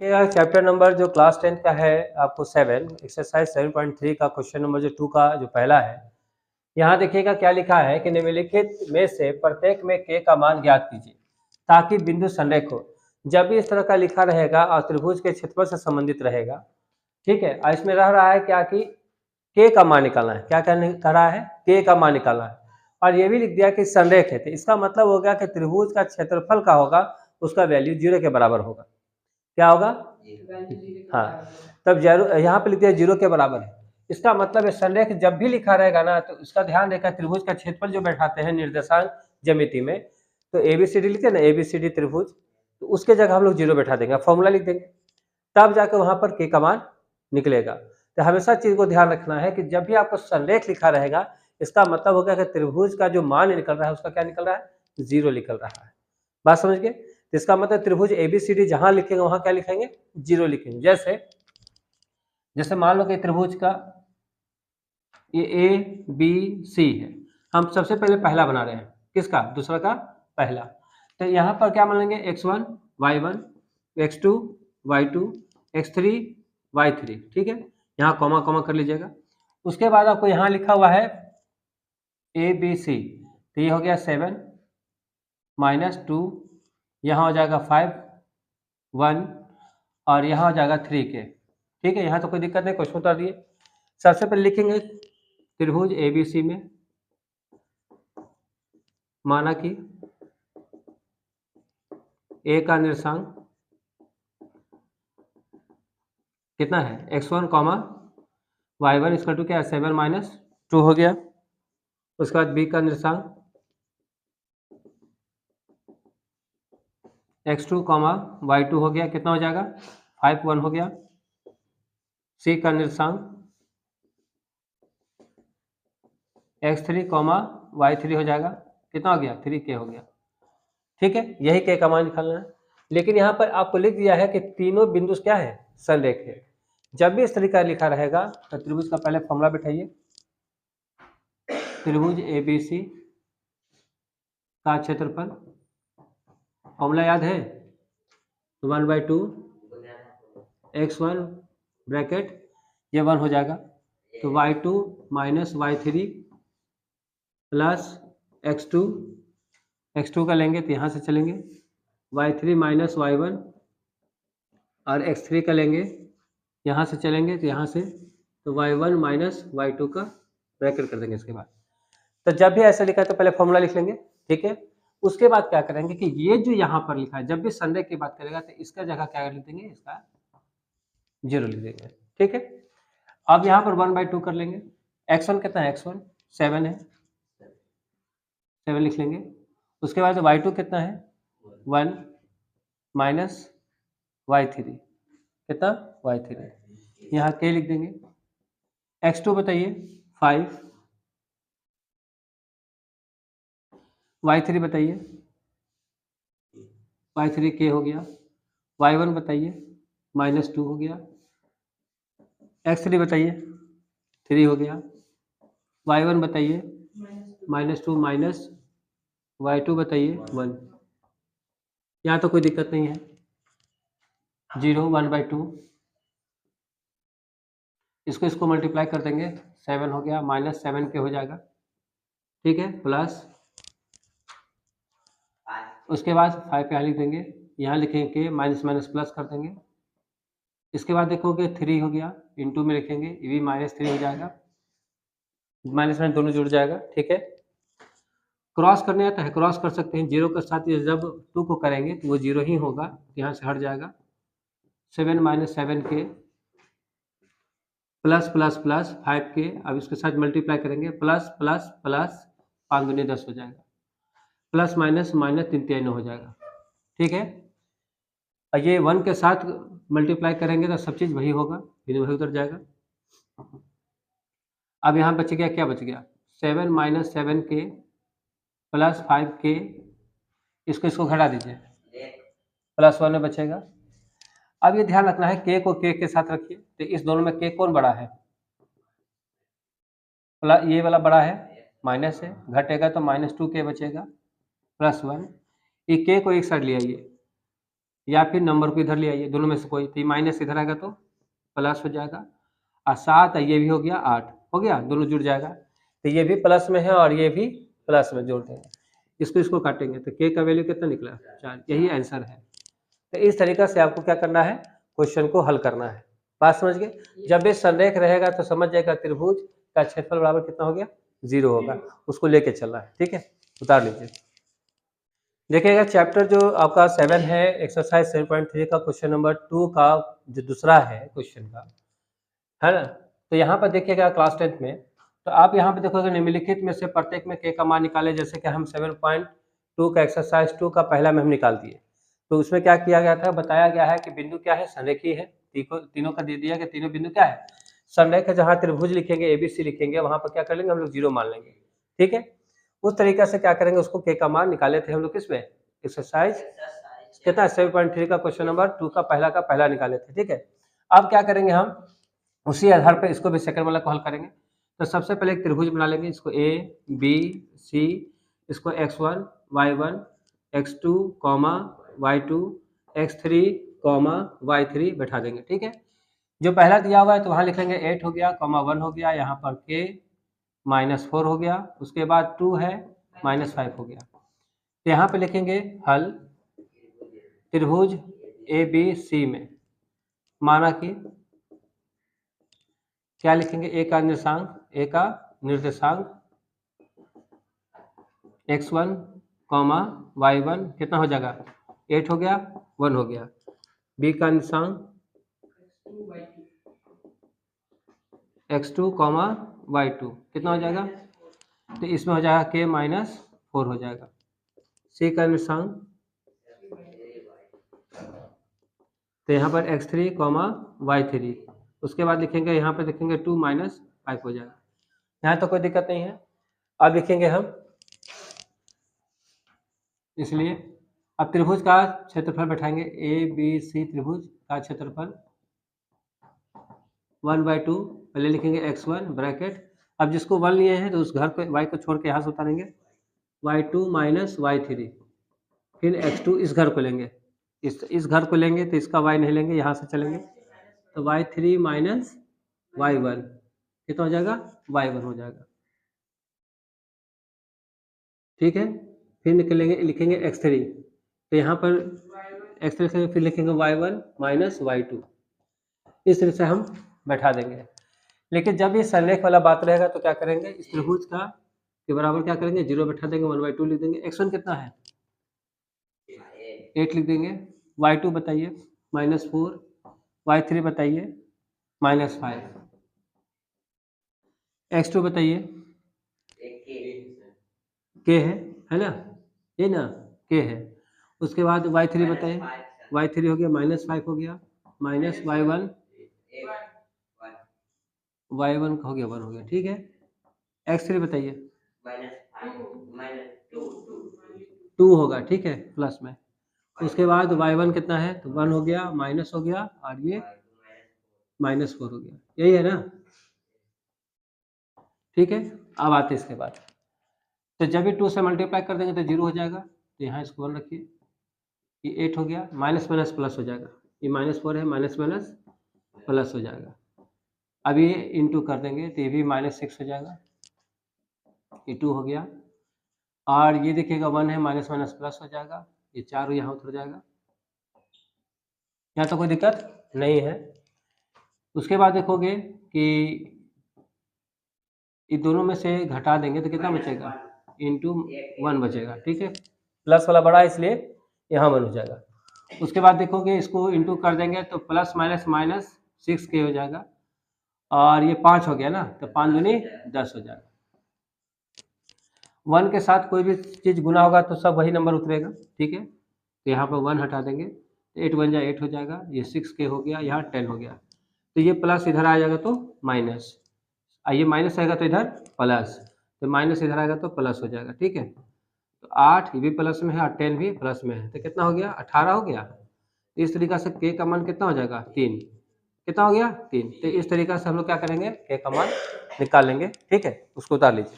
Chapter number जो class 10 का है आपको 7 एक्सरसाइज 7.3 का क्वेश्चन नंबर जो 2 का जो पहला है, यहाँ देखिएगा क्या लिखा है कि निम्नलिखित में से प्रत्येक में के का मान ज्ञात कीजिए ताकि बिंदु संरेख हो। जब भी इस तरह का लिखा रहेगा और त्रिभुज के क्षेत्रफल से संबंधित रहेगा, ठीक है। और इसमें रह रहा है क्या कि के का मान निकालना है। क्या कह रहा है? के का मान निकालना है। और ये भी लिख दिया कि संरेख है, तो इसका मतलब हो गया कि त्रिभुज का क्षेत्रफल का होगा उसका वैल्यू 0 के बराबर होगा। क्या होगा? हाँ, तब यहाँ पे लिख दिया 0 के बराबर है। इसका मतलब है संरेख जब भी लिखा रहेगा ना, तो इसका ध्यान रखा त्रिभुज का क्षेत्रफल जो बैठाते हैं निर्देशांक ज्यामिति में, तो एबीसीडी लिखते हैं ना, एबीसीडी त्रिभुज, तो उसके जगह हम लोग 0 बैठा देंगे, फॉर्मूला लिख देंगे, तब जाकर वहां पर के का मान निकलेगा। तो हमेशा चीज को ध्यान रखना है कि जब भी आपको संरेख लिखा रहेगा, इसका मतलब होगा कि त्रिभुज का जो मान निकल रहा है उसका क्या निकल रहा है? 0 निकल रहा है। बात समझ गए? तो इसका मतलब त्रिभुज एबीसीडी जहां लिखेंगे वहां क्या लिखेंगे? 0 लिखेंगे। जैसे मान लो कि त्रिभुज का ये ए बी सी है, हम सबसे पहले पहला बना रहे हैं, किसका? दूसरा का पहला। तो यहाँ पर क्या मानेंगे? x1 y1 x2 y2 x3 y3, ठीक है। यहाँ कॉमा कॉमा कर लीजिएगा। उसके बाद आपको यहाँ लिखा हुआ है ए बी सी, तो ये हो गया 7 -2, यहाँ हो जाएगा 5 1 और यहाँ हो जाएगा 3 के, ठीक है। यहाँ तो कोई दिक्कत नहीं, क्वेश्चन उतार दिए। सबसे पहले लिखेंगे त्रिभुज एबीसी में माना कि ए का निर्देशांक कितना है? x1 कॉमा y1 इसका टू क्या है? 7 -2 हो गया। उसके बाद बी का निर्देशांक x2 कॉमा y2 हो गया, कितना हो जाएगा? 5 1 हो गया। सी का निर्देशांक x3 कॉमा y3 हो जाएगा, कितना हो गया? 3 के हो गया, ठीक है। यही के का मान निकालना है। लेकिन यहाँ पर आपको लिख दिया है कि तीनों बिंदु क्या है? संरेख है। जब भी इस तरीका लिखा रहेगा तो त्रिभुज का पहले फॉर्मूला बैठाइए। त्रिभुज एबीसी का क्षेत्रफल, फॉर्मूला याद है? 1/2 x1 ब्रैकेट ये 1 हो जाएगा, तो y2 minus y3 plus x2 का लेंगे तो यहाँ से चलेंगे, y3 माइनस y1 और x3 का लेंगे, यहाँ से चलेंगे तो यहाँ से, तो y1 माइनस y2 का ब्रैकेट कर देंगे इसके बाद। तो जब भी ऐसा लिखा है तो पहले फॉर्मूला लिख लेंगे, ठीक है। उसके बाद क्या करेंगे कि ये जो यहाँ पर लिखा है, जब भी संरेख की बात करेगा तो इसका जगह क्या लिख देंगे? इसका 0 लिख देंगे, ठीक है। अब यहाँ पर 1/2 कर लेंगे। x1 कितना है? x1 7 है, 7 लिख लेंगे। उसके बाद y2 कितना है? 1 माइनस y3, कितना? y3, यहाँ के लिख देंगे। x2 बताइए 5, y3 बताइए, y3 के हो गया, y1 बताइए -2 हो गया, x3 बताइए 3 हो गया, y1 बताइए -2 माइनस y2 बताइए 1। यहाँ तो कोई दिक्कत नहीं है, 0 1/2, इसको मल्टीप्लाई कर देंगे, 7 हो गया, -7 के हो जाएगा, ठीक है, प्लस उसके बाद 5 यहाँ लिख देंगे, यहाँ लिखेंगे के माइनस माइनस प्लस कर देंगे। इसके बाद देखोगे 3 हो गया, इंटू में लिखेंगे, ये भी -3 हो जाएगा, माइनस माइनस दोनों जुड़ जाएगा, ठीक है। क्रॉस करने आता है, क्रॉस कर सकते हैं, 0 के साथ जब 2 को करेंगे तो वो 0 ही होगा, यहाँ से हट जाएगा। 7 - 7 के प्लस प्लस प्लस 5 के, अब इसके साथ मल्टीप्लाई करेंगे, प्लस प्लस प्लस 5 दूनी 10 हो जाएगा, प्लस माइनस माइनस 3 3 9 हो जाएगा, ठीक है। और ये 1 के साथ मल्टीप्लाई करेंगे तो सब चीज़ वही होगा, फिर वही उतर जाएगा। अब यहाँ बच गया, क्या बच गया? 7 - 7 के प्लस 5 के, इसको घटा दीजिए, प्लस 1 में बचेगा। अब ये ध्यान रखना है के को के साथ रखिए, तो इस दोनों में के कौन बड़ा है? प्लस ये वाला बड़ा है, माइनस है, घटेगा तो -2 के बचेगा, +1। ये के को एक साइड ले आइए, या फिर नंबर को इधर ले आइए, दोनों में से कोई, तो ये माइनस इधर आएगा तो प्लस हो जाएगा, और 7 ये भी हो गया 8 हो गया, दोनों जुड़ जाएगा, तो ये भी प्लस में है और ये भी प्लस में जोड़ देंगे, इसको काटेंगे तो के का वैल्यू कितना निकला 4, यही आंसर है। तो इस तरीका से आपको क्या करना है, क्वेश्चन को हल करना है। बात समझ गए? जब ये संरेख रहेगा तो समझ जाएगा त्रिभुज का क्षेत्रफल बराबर कितना हो गया 0 होगा, उसको लेके चलना है। ठीक है, उतार लीजिए। देखिएगा चैप्टर जो आपका 7 है, एक्सरसाइज 7.3 का क्वेश्चन नंबर 2 का जो दूसरा है क्वेश्चन का, है ना। तो यहाँ पर देखिएगा क्लास 10th में, तो आप यहाँ पे देखोगे निम्नलिखित में से प्रत्येक में के का मान निकाले, जैसे कि हम 7.2 का एक्सरसाइज 2 का पहला में हम निकाल दिए। तो उसमें क्या किया गया था, बताया गया है कि बिंदु क्या है, संरेखी है, तीनों का दे दिया कि तीनों बिंदु क्या है, संरेख है। जहाँ त्रिभुज लिखेंगे ABC लिखेंगे, वहाँ पर क्या कर लेंगे हम लोग 0 मान लेंगे। ठीक है, उस तरीका से क्या करेंगे, उसको के का मान निकाले थे हम लोग किसमें, एक्सरसाइज कितना 7.3 का क्वेश्चन नंबर 2 का पहला निकाले थे। ठीक है, अब क्या करेंगे हम उसी आधार पर इसको भी सेकंड वाला को हल करेंगे। तो सबसे पहले एक त्रिभुज बना लेंगे, इसको ABC, इसको x1 y1 x2 y2 x3 y3 बैठा देंगे। ठीक है, जो पहला दिया हुआ है तो वहाँ लिखेंगे 8 हो गया 1 हो गया, यहाँ पर k -4 हो गया, उसके बाद 2 है -5 हो गया। तो यहाँ पे लिखेंगे हल त्रिभुज ABC में, माना कि क्या लिखेंगे, a का निर्देशांक x1 y1 कितना हो जाएगा 8 हो गया 1 हो गया, b का निर्देशांक x2 y2 कितना हो जाएगा, तो इसमें हो जाएगा k -4 हो जाएगा, c का निर्देशांक तो यहाँ पर x3 y3, उसके बाद लिखेंगे यहाँ पे लिखेंगे 2 -5 हो जाएगा। यहाँ तो कोई दिक्कत नहीं है। अब लिखेंगे हम, इसलिए अब त्रिभुज का क्षेत्रफल बैठाएंगे, ABC त्रिभुज का क्षेत्रफल 1/2, पहले लिखेंगे x1 ब्रैकेट, अब जिसको 1 लिए हैं तो उस घर को y को छोड़ के यहाँ से उतारेंगे, y2 y3, फिर x2 इस घर को लेंगे, इस घर को लेंगे तो इसका y नहीं लेंगे, यहाँ से चलेंगे तो y3 y1 कितना हो जाएगा y1 हो जाएगा। ठीक है, फिर लिखेंगे x3, तो यहाँ पर x3 से फिर लिखेंगे y1 y2, इस तरह से हम बैठा देंगे। लेकिन जब ये संरेख वाला बात रहेगा तो क्या करेंगे, इस त्रिभुज का के बराबर क्या करेंगे 0 बैठा देंगे, 1/2 लिख देंगे, x1 कितना है 8 लिख देंगे, y2 बताइए -4, y3 बताइए -5, x2 बताइए k है ना, ये ना k है, उसके बाद y3 बताइए, y3 हो गया -5 हो गया, माइनस y1 हो गया 1 हो गया। ठीक है, x3 बताइए -2 होगा, ठीक है प्लस में, उसके बाद y1 कितना है तो 1 हो गया, माइनस हो गया और ये -4 हो गया, यही है ना। ठीक है, अब आते इसके बाद, तो जब ये 2 से मल्टीप्लाई कर देंगे तो 0 हो जाएगा, तो यहाँ इसको 1 रखिए, ये 8 हो गया, माइनस माइनस प्लस हो जाएगा, ये -4 है, माइनस माइनस प्लस हो जाएगा। अब ये इंटू कर देंगे तो ये भी -6 हो जाएगा, ये 2 हो गया, और ये देखिएगा 1 है, माइनस माइनस प्लस हो जाएगा, ये 4 यहाँ उतर जाएगा, यहाँ तो कोई दिक्कत नहीं है। उसके बाद देखोगे कि ये दोनों में से घटा देंगे तो कितना बचेगा, इंटू 1 बचेगा। ठीक है, प्लस वाला बड़ा इसलिए यहाँ 1 हो जाएगा। उसके बाद देखोगे इसको इंटू कर देंगे तो प्लस माइनस 6k हो जाएगा, और ये 5 हो गया ना, तो 5 दूनी 10 हो जाएगा। 1 के साथ कोई भी चीज़ गुना होगा तो सब वही नंबर उतरेगा। ठीक है, तो यहाँ पर 1 हटा देंगे तो 8 बन जाए 8 हो जाएगा, ये 6k हो गया, यहाँ 10 हो गया, तो ये प्लस इधर आ जाएगा तो माइनस, ये माइनस आएगा तो इधर प्लस, तो माइनस इधर आएगा तो प्लस हो जाएगा। ठीक है, तो 8 ये भी प्लस में है और 10 भी प्लस में है, तो कितना हो गया 18 हो गया। तो इस तरीक़ा से k का मान कितना हो जाएगा 3, कितना हो गया 3। तो इस तरीक़ा से हम लोग क्या करेंगे k का मान निकाल लेंगे। ठीक है, उसको उतार लीजिए।